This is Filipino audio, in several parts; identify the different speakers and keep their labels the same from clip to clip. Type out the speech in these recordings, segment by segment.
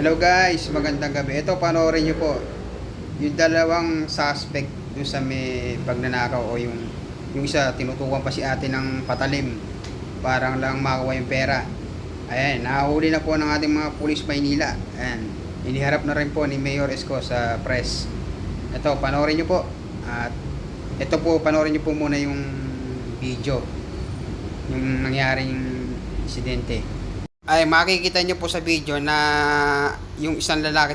Speaker 1: Hello guys, magandang gabi. Ito, panoorin nyo po yung dalawang suspect dun sa may pagnanakaw o yung isa, tinutukan pa si ate ng patalim. Parang lang makakuha yung pera. Ayan, nahuli na po ng ating mga pulis Maynila. Ayan, iniharap na rin po ni Mayor Isko sa press. Ito, panoorin nyo po. At ito po, panoorin nyo po muna yung video. Yung nangyaring insidente. Ay makikita nyo po sa video na yung isang lalaki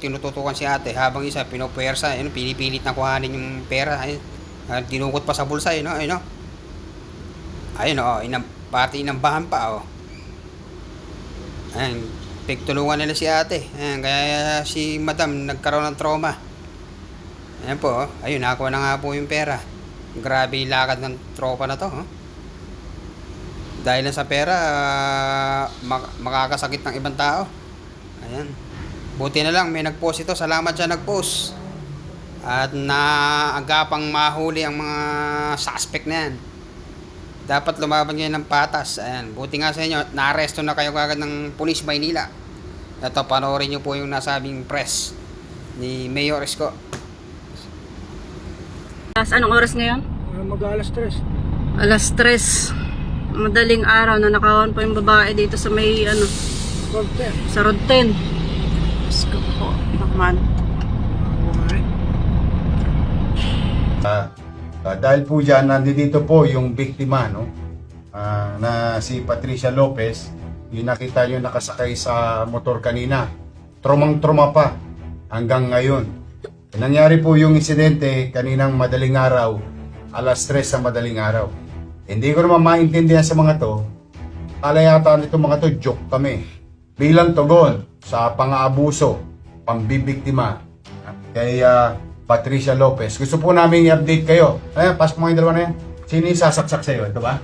Speaker 1: tinututukan si ate habang isa pinupuwersa, pinipilit na kuhanin yung pera, dinukot pa sa bulsa, no? Ayun, pati inambahan pa, oh. Ayun, pigtulungan nila si ate. Ayun, kaya si madam nagkaroon ng trauma. Ayun po, oh. Ayun, nakakuha na nga po yung pera. Grabe yung lakad ng tropa na to, oh. Dahil lang sa pera, makakasakit ng ibang tao. Ayan. Buti na lang, may nag-post ito. Salamat siya nag-post. At naagapang mahuli ang mga suspect na yan. Dapat lumaban ngayon ng patas. Ayan. Buti nga sa inyo, naaresto na kayo kagad ng Police Maynila. Ito, panoorin nyo po yung nasabing press ni Mayor Isko.
Speaker 2: Anong oras ngayon?
Speaker 3: Mag-alas 3.
Speaker 2: Alas 3. Madaling araw na nakawan po yung babae dito sa may sa Road 10. Isko po naman.
Speaker 4: Dahil po dyan, nandito po yung biktima, no? Na si Patricia Lopez. Yung nakita nyo nakasakay sa motor kanina. Trumang-truma pa hanggang ngayon. Nangyari po yung insidente kaninang madaling araw, alas 3 sa madaling araw. Hindi ko naman maintindihan sa mga to. Kala yata nito mga to, joke kami. Bilang tugon sa pang-aabuso, pambibiktima kay Patricia Lopez. Gusto po namin i-update kayo. Ayan, pasok mo yung dalawa na yan. Sino yung sasaksak sa'yo? Ito ba?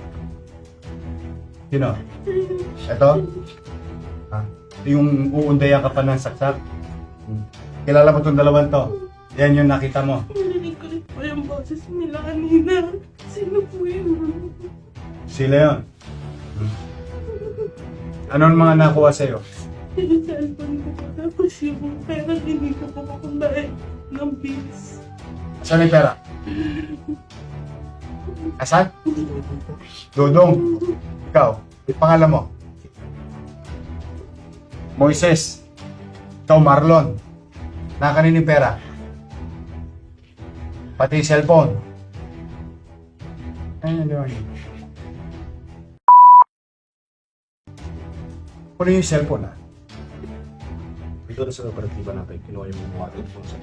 Speaker 4: Sino? Ito? Yung uundayan ka pa ng saksak? Kilala mo itong dalawang to? Yan yung nakita mo.
Speaker 5: Narinig ko rin po yung boses nila kanina. Sino po yun?
Speaker 4: Sila yun. Anong mga nakuha sa'yo?
Speaker 5: Yung cellphone ko po. Tapos yung pera hindi ko po kakundahin ng bills.
Speaker 4: Saan yung pera? Asan? Dodong. Ikaw, yung pangalan mo? Moises. Ikaw, Marlon. Nakanin yung pera? Pati yung cellphone. Ayun, ayun. Kunin yung cellphone, ha?
Speaker 3: Dito na sa operatiba natin, kinuha yung mga water po sa